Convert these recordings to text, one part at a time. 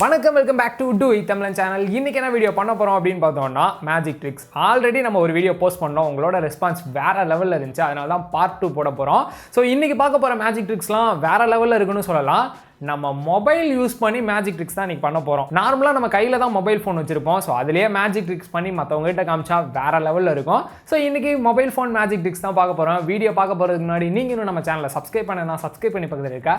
வணக்கம், welcome back to two தமிழன் channel. இன்னைக்கு என்ன வீடியோ பண்ண போகிறோம் அப்படின்னு பார்த்தோம்னா மேஜிக் ட்ரிக்ஸ். ஆல்ரெடி நம்ம ஒரு வீடியோ போஸ்ட் பண்ணோம், உங்களோட ரெஸ்பான்ஸ் வேறு லெவலில் இருந்துச்சு, அதனால தான் பார்ட் 2 போட போகிறோம். ஸோ இன்றைக்கி பார்க்க போகிற மேஜிக் ட்ரிக்ஸ்லாம் வேறு லெவலில் இருக்குன்னு சொல்லலாம். நம்ம மொபைல் யூஸ் பண்ணி மேஜிக் ட்ரிக்ஸ் தான் இன்றைக்கி பண்ண போகிறோம். நார்மலாக நம்ம கையில் தான் மொபைல் ஃபோன் வச்சுருப்போம். ஸோ அதிலேயே மேஜிக் ட்ரிக்ஸ் பண்ணி மற்றவங்ககிட்ட காமிச்சா வேறு லெவலில் இருக்கும். ஸோ இன்றைக்கி மொபைல் ஃபோன் மேஜிக் ட்ரிக்ஸ் தான் பார்க்க போகிறோம். வீடியோ பார்க்க போகிறதுக்கு முன்னாடி நீங்கள் இன்னும் நம்ம சேனலை சப்ஸ்கிரைப் பண்ணி பக்கத்தில் இருக்கா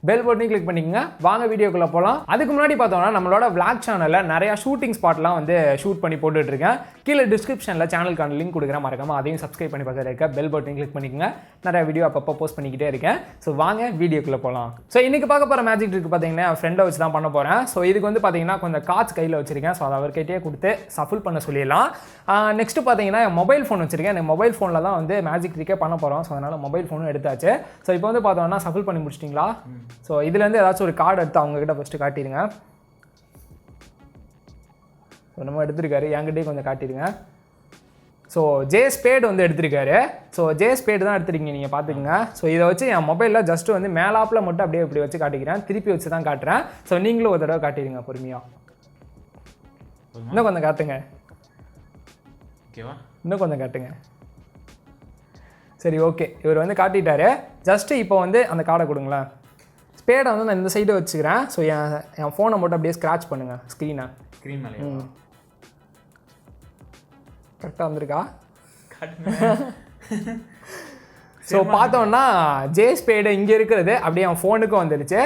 பெல் பட்டனையும் கிளிக் பண்ணிக்கோங்க. வாங்க வீடியோக்குள்ளே போகலாம். அதுக்கு முன்னாடி பார்த்தோம்னா நம்மளோட vlog சேனலில் நிறையா ஷூட்டிங் ஸ்பாட்லாம் வந்து ஷூட் பண்ணி போட்டுட்ருக்கேன். கீழே டிஸ்கிரிப்ஷனில் சேனலுக்கான லிங்க் கொடுக்குறேன், மறக்காமல் அதையும் சப்ஸ்கிரைப் பண்ணி பக்கத்தில் இருக்க பெல் பட்டனையும் கிளிக் பண்ணிக்கோங்க. நிறைய வீடியோ அப்பப்போ போஸ்ட் பண்ணிக்கிட்டே இருக்கேன். ஸோ வாங்க வீடியோக்குள்ளே போகலாம். ஸோ இன்றைக்கி பார்க்க போகிற மேஜிக் ட்ரிக் பார்த்தீங்கன்னா என் ஃப்ரெண்டை வச்சு தான் பண்ண போகிறேன். ஸோ இதுக்கு வந்து பார்த்தீங்கன்னா கொஞ்சம் கார்ட்ஸ் கையில் வச்சுருக்கேன். ஸோ அதை அவர்கிட்டயே கொடுத்து சஃபுல் பண்ண சொல்லிடலாம். நெக்ஸ்ட்டு பார்த்தீங்கன்னா என் மொபைல் ஃபோன் வச்சுருக்கேன். எனக்கு மொபைல் ஃபோனில் தான் வந்து மேஜிக் ட்ரிக்கே பண்ண போகிறோம். ஸோ அதனால் மொபைல் ஃபோனும் எடுத்தாச்சு. ஸோ இப்போ வந்து பார்த்தோம்னா சஃபுல் பண்ணி முடிச்சிட்டிங்களா? ஸோ இதுலேருந்து ஏதாச்சும் ஒரு கார்டு எடுத்து அவங்ககிட்ட ஃபஸ்ட்டு காட்டிடுங்க. ஸோ நம்ம எடுத்துருக்காரு, என்கிட்டயே கொஞ்சம் காட்டிடுங்க. ஸோ ஜே ஸ்பேடு வந்து எடுத்திருக்காரு. ஸோ ஜே ஸ்பேடு தான் எடுத்துருக்கீங்க, நீங்கள் பார்த்துக்குங்க. ஸோ இதை வச்சு என் மொபைலில் ஜஸ்ட்டு வந்து மேலாப்பில் மட்டும் அப்படியே இப்படி வச்சு காட்டிக்கிறேன், திருப்பி வச்சு தான் காட்டுறேன். ஸோ நீங்களும் ஒரு தடவை காட்டிடுங்க பொறுமையாக. இன்னும் கொஞ்சம் காட்டுங்க, இன்னும் கொஞ்சம் காட்டுங்க. சரி, ஓகே, இவர் வந்து காட்டிட்டாரு. ஜஸ்ட்டு இப்போ வந்து அந்த கார்டை கொடுங்களேன். ஸ்பேடை வந்து நான் இந்த சைடு வச்சுக்கிறேன். ஸோ என் ஃபோனை மட்டும் அப்படியே ஸ்க்ராட்ச் பண்ணுங்கள் ஸ்க்ரீன் மேலே. கரெக்டாக வந்திருக்கா? ஸோ பார்த்தோன்னா ஜே ஸ்பேடு இங்கே இருக்கிறது அப்படியே என் ஃபோனுக்கும் வந்துடுச்சு.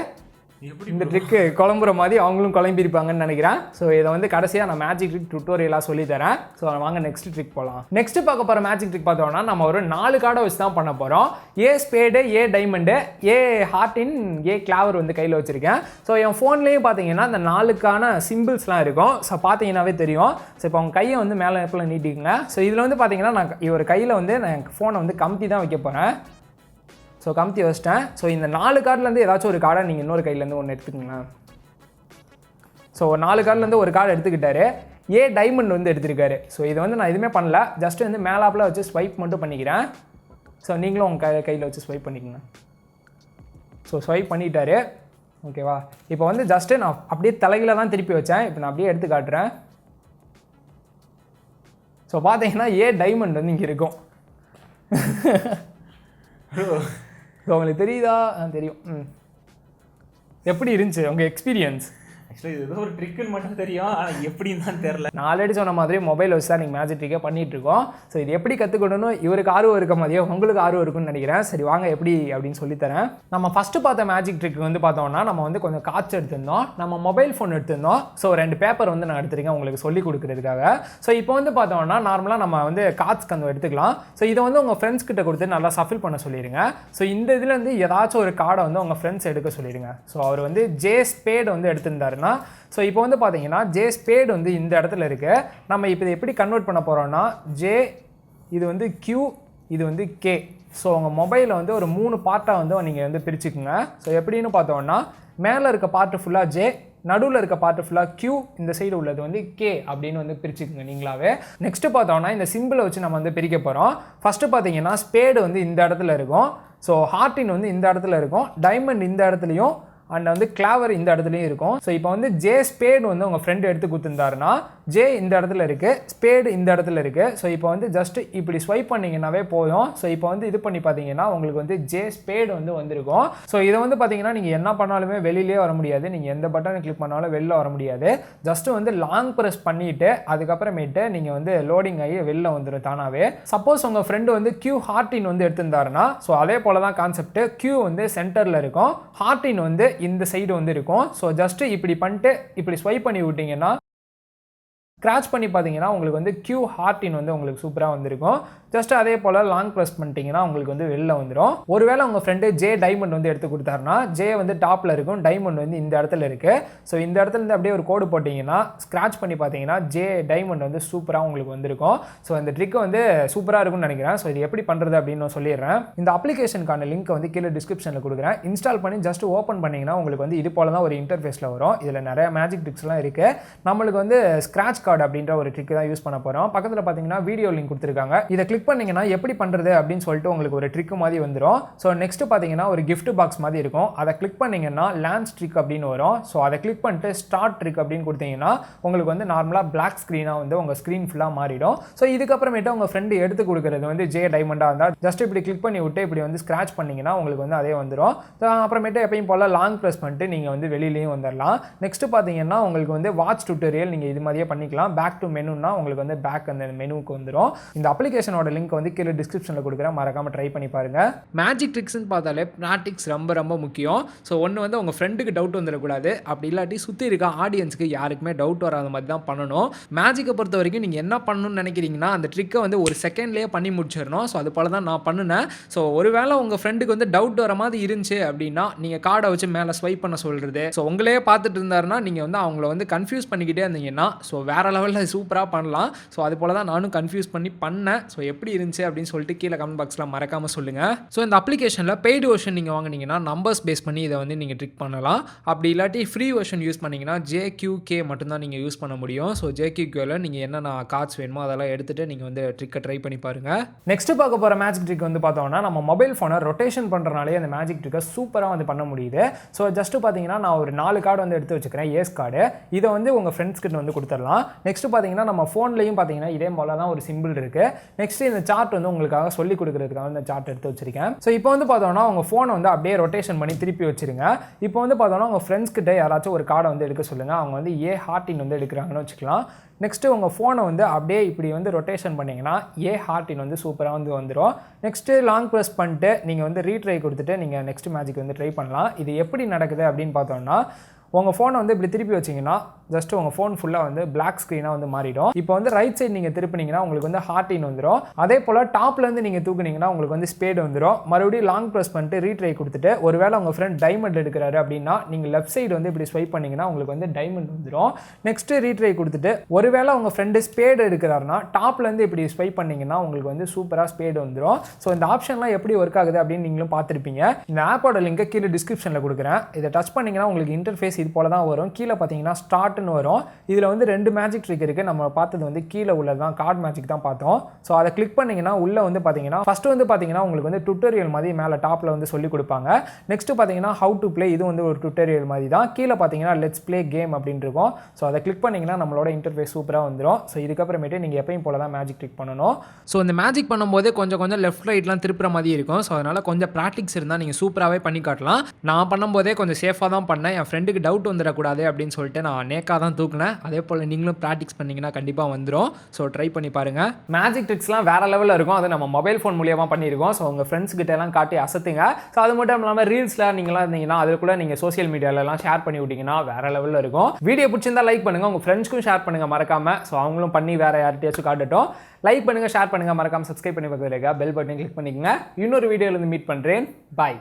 இந்த ட்ரிக்கு குழம்புற மாதிரி அவங்களும் குழம்பிருப்பாங்கன்னு நினைக்கிறேன். ஸோ இதை வந்து கடைசியாக நான் மேஜிக் ட்ரிக் டுட்டோரியலாக சொல்லித்தரேன். ஸோ வாங்க நெக்ஸ்ட் ட்ரிக் போகலாம். நெக்ஸ்ட்டு பார்க்க போகிற மேஜிக் ட்ரிக் பார்த்தோம்னா நம்ம ஒரு 4 கார்டை வச்சு தான் பண்ண போகிறோம். ஏ ஸ்பேடு, ஏ டைமண்டு, ஏ ஹார்டின், ஏ கிளாவர் வந்து கையில் வச்சுருக்கேன். ஸோ என் ஃபோன்லேயும் பார்த்தீங்கன்னா இந்த 4க்கான சிம்பிள்ஸ்லாம் இருக்கும். ஸோ பார்த்தீங்கன்னாவே தெரியும். ஸோ இப்போ அவங்க கையை வந்து மேலே எப்போலாம் நீட்டிக்குங்க. ஸோ இதில் வந்து பார்த்தீங்கன்னா நான் இவர் கையில் வந்து நான் ஃபோனை வந்து கம்பி தான் வைக்க போகிறேன். ஸோ கமுத்தி வச்சிட்டேன். ஸோ இந்த 4 கார்டுலேருந்து ஏதாச்சும் ஒரு கார்டை நீங்கள் இன்னொரு கையிலேருந்து ஒன்று எடுத்துக்கோங்களேன். ஸோ 4 கார்டுலேருந்து ஒரு கார்டு எடுத்துக்கிட்டாரு. ஏ டைமண்ட் வந்து எடுத்திருக்காரு. ஸோ இதை வந்து நான் எதுவுமே பண்ணல, ஜஸ்ட்டு வந்து மேலாப்பில் வச்சு ஸ்வைப் மட்டும் பண்ணிக்கிறேன். ஸோ நீங்களும் உங்கள் கையில் வச்சு ஸ்வைப் பண்ணிக்கோங்க. ஸோ ஸ்வைப் பண்ணிட்டாரு, ஓகேவா? இப்போ வந்து ஜஸ்ட்டு நான் அப்படியே தலையில் தான் திருப்பி வச்சேன். இப்போ நான் அப்படியே எடுத்து காட்டுறேன். ஸோ பார்த்தீங்கன்னா ஏ டைமண்ட் வந்து இங்கே இருக்கும். ஸோ உங்களுக்கு தெரியுதா? தெரியும். எப்படி இருந்துச்சு உங்கள் எக்ஸ்பீரியன்ஸ்? ஆக்சுவலி இது ஏதோ ஒரு ட்ரிக்குன்னு மட்டும் தெரியும், ஆனால் எப்படின்னு தான் தெரில. நான் ஆல்ரெடி சொன்ன மாதிரி மொபைல் வச்சு தான் நீங்கள் மேஜிக் ட்ரிக்கே பண்ணிகிட்ருக்கோம். ஸோ இது எப்படி கற்றுக்கணும், இவருக்கு ஆர்வம் இருக்க மாதிரியே உங்களுக்கு ஆர்வம் இருக்குன்னு நினைக்கிறேன். சரி வாங்க எப்படி அப்படின்னு சொல்லித்தரேன். நம்ம ஃபஸ்ட்டு பார்த்த மேஜிக் ட்ரிக் வந்து பார்த்தோம்னா நம்ம வந்து கொஞ்சம் காய்ச்சி எடுத்திருந்தோம், நம்ம மொபைல் ஃபோன் எடுத்திருந்தோம். ஸோ 2 பேப்பர் வந்து நான் எடுத்துருக்கேன் உங்களுக்கு சொல்லி கொடுக்குறதுக்காக. ஸோ இப்போ வந்து பார்த்தோம்னா நார்மலாக நம்ம வந்து காய்ச்சி கந்து எடுத்துக்கலாம். ஸோ இதை வந்து உங்கள் ஃப்ரெண்ட்ஸ் கிட்ட கொடுத்து நல்லா சஃபில் பண்ண சொல்லிடுங்க. ஸோ இந்த இதுலேருந்து ஏதாச்சும் ஒரு கார்டை வந்து உங்கள் ஃப்ரெண்ட்ஸ் எடுக்க சொல்லிடுங்க. ஸோ அவர் வந்து ஜே ஸ்பேடு வந்து எடுத்திருந்தாருன்னா, ஸோ இப்போ வந்து பார்த்தீங்கன்னா ஜே ஸ்பேடு வந்து இந்த இடத்துல இருக்குது. நம்ம இப்போ இதை எப்படி கன்வெர்ட் பண்ண போகிறோம்னா, ஜே இது வந்து கியூ, இது வந்து கே. ஸோ உங்கள் மொபைலில் வந்து ஒரு 3 பார்ட்டாக வந்து நீங்கள் வந்து பிரிச்சுக்குங்க. ஸோ எப்படின்னு பார்த்தோம்னா மேலே இருக்க பார்ட்டு ஃபுல்லாக ஜே, நடுவில் இருக்க பார்ட்டு ஃபுல்லாக கியூ, இந்த சைடு உள்ளது வந்து கே அப்படின்னு வந்து பிரிச்சுக்குங்க நீங்களாவே. நெக்ஸ்ட்டு பார்த்தோம்னா இந்த சிம்பிளை வச்சு நம்ம வந்து பிரிக்க போகிறோம். ஃபஸ்ட்டு பார்த்தீங்கன்னா ஸ்பேடு வந்து இந்த இடத்துல இருக்கும். ஸோ ஹார்டின் வந்து இந்த இடத்துல இருக்கும், டைமண்ட் இந்த இடத்துலையும், அண்ட் வந்து கிளாவர் இந்த இடத்துலையும் இருக்கும். ஸோ இப்போ வந்து ஜே ஸ்பேடு வந்து உங்கள் ஃப்ரெண்டு எடுத்து கொடுத்துருந்தாருன்னா ஜே இந்த இடத்துல இருக்குது, ஸ்பேடு இந்த இடத்துல இருக்குது. ஸோ இப்போ வந்து ஜஸ்ட்டு இப்படி ஸ்வைப் பண்ணிங்கன்னாவே போதும். ஸோ இப்போ வந்து இது பண்ணி பார்த்தீங்கன்னா உங்களுக்கு வந்து ஜே ஸ்பேடு வந்து வந்திருக்கும். ஸோ இதை வந்து பார்த்தீங்கன்னா நீங்கள் என்ன பண்ணாலுமே வெளியிலே வர முடியாது, நீங்கள் எந்த பட்டனை கிளிக் பண்ணாலும் வெளில வர முடியாது. ஜஸ்ட்டு வந்து லாங் ப்ரெஸ் பண்ணிவிட்டு அதுக்கப்புறமேட்டு நீங்கள் வந்து லோடிங் ஆகி வெளில வந்துடும் தானாகவே. சப்போஸ் உங்கள் ஃப்ரெண்டு வந்து கியூ ஹார்டின் வந்து எடுத்திருந்தாருன்னா, ஸோ அதே போல் தான் கான்செப்ட். கியூ வந்து சென்டரில் இருக்கும், ஹார்டின் வந்து இந்த சைடு வந்து இருக்கும். ஸோ ஜஸ்ட்டு இப்படி பண்ணிட்டு இப்படி ஸ்வைப் பண்ணி விட்டிங்கன்னா, ஸ்க்ராட்ச் பண்ணி பார்த்தீங்கன்னா உங்களுக்கு வந்து கியூ ஹார்டின் வந்து உங்களுக்கு சூப்பராக வந்திருக்கும். ஜஸ்ட் அதே போல் லாங் ப்ரெஸ் பண்ணிட்டீங்கன்னா உங்களுக்கு வந்து வெளில வந்துடும். ஒருவேளை உங்கள் ஃப்ரெண்டு ஜே டைமண்ட் வந்து எடுத்து கொடுத்தாருன்னா ஜே வந்து டாப்பில் இருக்கும், டைமண்ட் வந்து இந்த இடத்துல இருக்குது. ஸோ இந்த இடத்துல இருந்து அப்படியே ஒரு கோடு போட்டிங்கன்னா ஸ்க்ராட்ச் பண்ணி பார்த்தீங்கன்னா ஜே டைமண்ட் வந்து சூப்பராக உங்களுக்கு வந்திருக்கும். ஸோ இந்த ட்ரிக் வந்து சூப்பராக இருக்கும்னு நினைக்கிறேன். ஸோ இது எப்படி பண்ணுறது அப்படின்னு நான் சொல்லிடுறேன். இந்த அப்ளிகேஷனுக்கான லிங்க் வந்து கீழே டிஸ்கிரிப்ஷனில் கொடுக்குறேன். இன்ஸ்டால் பண்ணி ஜஸ்ட் ஓப்பன் பண்ணிங்கன்னா உங்களுக்கு வந்து இது போல தான் ஒரு இன்டர்ஃபேஸில் வரும். இதில் நிறைய மேஜிக் ட்ரிக்ஸ்லாம் இருக்குது. நம்மளுக்கு வந்து ஸ்க்ராட்ச் கார்டு அப்படின்ற ஒரு ட்ரிக் தான் யூஸ் பண்ண போகிறோம். பக்கத்தில் பார்த்தீங்கன்னா வீடியோ லிங்க் கொடுத்துருக்காங்க. இதை கிளிக் பண்ணிங்கன்னா எப்படி பண்ணுறது அப்படின்னு சொல்லிட்டு உங்களுக்கு ஒரு ட்ரிக் மாதிரி வந்துடும். ஸோ நெக்ஸ்ட் பார்த்தீங்கன்னா ஒரு கிஃப்ட் பாக்ஸ் மாதிரி இருக்கும். அதை கிளிக் பண்ணிங்கன்னா லான்ச் ட்ரிக் அப்படின்னு வரும். ஸோ அதை கிளிக் பண்ணிட்டு ஸ்டார்ட் ட்ரிக் அப்படின்னு கொடுத்தீங்கன்னா உங்களுக்கு வந்து நார்மலாக பிளாக் ஸ்க்ரீனாக வந்து உங்கள் ஸ்க்ரீன் ஃபுல்லாக மாறிடும். ஸோ இதுக்கப்புறமேட்டு உங்கள் ஃப்ரெண்டு எடுத்து கொடுக்குறது வந்து ஜே டைமண்டாக இருந்தால் ஜஸ்ட் இப்படி கிளிக் பண்ணி விட்டு இப்படி வந்து ஸ்க்ராட்ச் பண்ணிங்கன்னா உங்களுக்கு வந்து அதே வந்துடும். அப்புறமேட்டு எப்பயும் போல் லாங் ப்ரெஸ் பண்ணிட்டு நீங்கள் வந்து வெளியிலையும் வந்துடலாம். நெக்ஸ்ட் பார்த்தீங்கன்னா உங்களுக்கு வந்து வாட்ச் டுட்டோரியல் நீங்கள் இது மாதிரியே பண்ணிக்கலாம். பேக் டு மெனுன்னா உங்களுக்கு வந்து பேக் அந்த மெனுவுக்கு வந்துடும். இந்த அப்ளிகேஷனோட லிங்க் வந்து கீழே டிஸ்கிரிப்ஷனில் கொடுக்குறேன், மறக்காமல் ட்ரை பண்ணி பாருங்கள். மேஜிக் ட்ரிக்ஸ்னு பார்த்தாலே ப்ராக்டிக்ஸ் ரொம்ப ரொம்ப முக்கியம். ஸோ ஒன்று வந்து உங்கள் ஃப்ரெண்டுக்கு டவுட் வந்துடக்கூடாது, அப்படி இல்லாட்டி சுற்றி இருக்க ஆடியன்ஸுக்கு யாருக்குமே டவுட் வராத மாதிரி தான் பண்ணணும். மேஜிக்கை பொறுத்த வரைக்கும் நீங்கள் என்ன பண்ணணும்னு நினைக்கிறீங்கன்னா அந்த ட்ரிக்கை வந்து ஒரு செகண்ட்லேயே பண்ணி முடிச்சிடணும். ஸோ அது போல தான் நான் பண்ணினேன். ஸோ ஒருவேளை உங்கள் ஃப்ரெண்டுக்கு வந்து டவுட் வர மாதிரி இருந்துச்சு அப்படின்னா நீங்கள் கார்டை வச்சு மேலே ஸ்வைப் பண்ண சொல்கிறது. ஸோ உங்களே பார்த்துட்டு இருந்தாருன்னா நீங்கள் வந்து அவங்கள வந்து கன்ஃபியூஸ் பண்ணிக்கிட்டே இருந்தீங்கன்னா ஸோ வேறு லெவலில் சூப்பராக பண்ணலாம். ஸோ அது போல தான் நானும் கன்ஃபியூஸ் பண்ணி பண்ணேன். ஸோ எப்படி இருந்துச்சு அப்படின்னு சொல்லிட்டு கீழே கமெண்ட் பாக்ஸில் மறக்காமல் சொல்லுங்கள். ஸோ இந்த அப்ளிகேஷனில் பெய்டு வெர்ஷன் நீங்கள் வாங்கினீங்கன்னா நம்பர்ஸ் பேஸ் பண்ணி இதை வந்து நீங்கள் ட்ரிக் பண்ணலாம். அப்படி இல்லாட்டி ஃப்ரீ வெர்ஷன் யூஸ் பண்ணிங்கன்னா JQK மட்டும்தான் நீங்கள் யூஸ் பண்ண முடியும். ஸோ JQKல நீங்கள் என்னென்ன கார்ட்ஸ் வேணுமோ அதெல்லாம் எடுத்துகிட்டு நீங்கள் வந்து ட்ரிக்கை ட்ரை பண்ணி பாருங்கள். நெக்ஸ்ட் பார்க்க போகிற மேஜிக் ட்ரிக் வந்து பார்த்தோம்னா நம்ம மொபைல் ஃபோனை ரொட்டேஷன் பண்ணுறனாலே அந்த மேஜிக் ட்ரிக்கை சூப்பராக வந்து பண்ண முடியுது. ஸோ ஜஸ்ட் பார்த்தீங்கன்னா நான் ஒரு 4 கார்டு வந்து எடுத்து வச்சுக்கிறேன், ஏஸ் கார்டு. இதை வந்து உங்கள் ஃப்ரெண்ட்ஸ் கிட்ட வந்து கொடுத்துடலாம். நெக்ஸ்ட் பார்த்தீங்கன்னா நம்ம ஃபோன்லையும் பார்த்தீங்கன்னா இதே போல தான் ஒரு சிம்பிள் இருக்குது. நெக்ஸ்ட் இந்த சார்ட் வந்து உங்களுக்காக சொல்லி கொடுக்குறதுக்காக இந்த சார்ட் எடுத்து வச்சிருக்கேன். ஸோ இப்போ வந்து பார்த்தோம்னா உங்கள் ஃபோனை வந்து அப்படியே ரொட்டேஷன் பண்ணி திருப்பி வச்சிருங்க. இப்போ வந்து பார்த்தோம்னா உங்கள் ஃப்ரெண்ட்ஸ் கிட்ட யாராச்சும் ஒரு கார்டை வந்து எடுக்க சொல்லுங்கள். அவங்க வந்து ஹார்ட்டின் வந்து எடுக்கிறாங்கன்னு வச்சுக்கலாம். நெக்ஸ்ட்டு உங்கள் ஃபோனை வந்து அப்படியே இப்படி வந்து ரொட்டேஷன் பண்ணிங்கன்னா ஹார்ட்டின் வந்து சூப்பராக வந்து வந்துடும். நெக்ஸ்ட்டு லாங் ப்ரெஸ் பண்ணிட்டு நீங்கள் வந்து ரீட்ரை கொடுத்துட்டு நீங்கள் நெக்ஸ்ட் மேஜிக் வந்து ட்ரை பண்ணலாம். இது எப்படி நடக்குது அப்படின்னு பார்த்தோம்னா உங்கள் ஃபோனை வந்து இப்படி திருப்பி வச்சிங்கன்னா ஜஸ்ட் உங்கள் ஃபோன் ஃபுல்லாக வந்து பிளாக் ஸ்க்ரீனாக வந்து மாறிடும். இப்போ வந்து ரைட் சைடு நீங்கள் திருப்பினீங்கன்னா உங்களுக்கு வந்து ஹார்ட்டின் வந்துடும். அதே போல் டாப்லேருந்து நீங்கள் தூக்குனீங்கன்னா உங்களுக்கு வந்து ஸ்பேடு வந்துடும். மறுபடியும் லாங் ப்ரெஸ் பண்ணிட்டு ரீட்ரை கொடுத்துட்டு ஒருவேளை உங்கள் ஃப்ரெண்ட் டைமண்ட் எடுக்கிறாரு அப்படின்னா நீங்கள் லெஃப்ட் சைடு வந்து இப்படி ஸ்வைப் பண்ணிங்கன்னா உங்களுக்கு வந்து டைமண்ட் வந்துடும். நெக்ஸ்ட்டு ரீட்ரை கொடுத்துட்டு ஒருவேளை உங்கள் ஃப்ரெண்டு ஸ்பேடு எடுக்கிறாருன்னா டாப்லேருந்து இப்படி ஸ்வைப் பண்ணிங்கன்னா உங்களுக்கு வந்து சூப்பராக ஸ்பேடு வந்துடும். ஸோ இந்த ஆப்ஷன்லாம் எப்படி ஒர்க் ஆகுது அப்படின்னு நீங்களும் பார்த்துருப்பீங்க. இந்த ஆப்போட லிங்கை கீழே டிஸ்கிரிப்ஷனில் கொடுக்குறேன். இதை டச் பண்ணிங்கன்னா உங்களுக்கு இன்டர்ஃபேஸ் இது போல தான் வரும். கீழே பார்த்தீங்கன்னா ஸ்டார்ட்னு வரும். இதில் வந்து 2 மேஜிக் ட்ரிக் இருக்குது. நம்ம பார்த்தது வந்து கீழே உள்ளது தான் கார்டு மேஜிக் தான் பார்த்தோம். ஸோ அதை கிளிக் பண்ணிங்கன்னா உள்ளே வந்து பார்த்தீங்கன்னா ஃபஸ்ட்டு வந்து பார்த்தீங்கன்னா உங்களுக்கு வந்து டுட்டோரியல் மாதிரி மேலே டாப்பில் வந்து சொல்லி கொடுப்பாங்க. நெக்ஸ்ட்டு பார்த்தீங்கன்னா ஹவு டு ப்ளே, இது வந்து ஒரு டுட்டோரியல் மாதிரி தான். கீழே பார்த்தீங்கன்னா லெட்ஸ் ப்ளே கேம் அப்படின்னு இருக்கும். ஸோ அதை கிளிக் பண்ணிங்கன்னா நம்மளோட இன்டர்ஃபேஸ் சூப்பராக வந்துடும். ஸோ இதுக்கப்புறமேட்டு நீங்கள் எப்பயும் போல தான் மேஜிக் ட்ரிக் பண்ணணும். ஸோ இந்த மேஜிக் பண்ணும்போது கொஞ்சம் லெஃப்ட் ரைட்லாம் திருப்புற மாதிரி இருக்கும். ஸோ அதனால் கொஞ்சம் ப்ராக்டிக்ஸ் இருந்தால் நீங்கள் சூப்பராகவே பண்ணி காட்டலாம். நான் பண்ணும்போதே கொஞ்சம் சேஃபாக தான் பண்ணேன். என் ஃப்ரெண்டுக்கு டவுட் வந்துடக்கூடாது அப்படின்னு சொல்லிட்டு நான் நேக்காக தான் தூக்குனேன். அதே போல் நீங்களும் ப்ராக்டிஸ் பண்ணிங்கன்னா கண்டிப்பாக வந்துடும். ஸோ ட்ரை பண்ணி பாருங்கள். மேஜிக் ட்ரிக்ஸ்லாம் வேறு லெவலில் இருக்கும். அது நம்ம மொபைல் ஃபோன் மூலியமாக பண்ணியிருக்கோம். ஸோ உங்கள் ஃப்ரெண்ட்ஸ் கிட்ட எல்லாம் காட்டி அசத்துங்க. ஸோ அது மட்டும் இல்லாமல் ரீல்ஸில் நீங்களாம் இருந்தீங்கன்னா அதில் கூட நீங்கள் சோஷியல் மீடியாலலாம் ஷேர் பண்ணி விட்டிங்கன்னா வேறு லெவலில் இருக்கும். வீடியோ பிடிச்சிருந்தா லைக் பண்ணுங்கள், உங்கள் ஃப்ரெண்ட்ஸ்க்கும் ஷேர் பண்ணுங்கள் மறக்காமல். ஸோ அவங்களும் பண்ணி வேறு யார்கிட்டயாச்சும் காட்டட்டும். லைக் பண்ணுங்கள், ஷேர் பண்ணுங்கள், மறக்காமல் சப்ஸ்கிரைப் பண்ணி பக்கத்தில் இருக்க பெல் பட்டனை கிளிக் பண்ணிக்கங்க. இன்னொரு வீடியோவில் மீட் பண்ணுறேன். பாய்.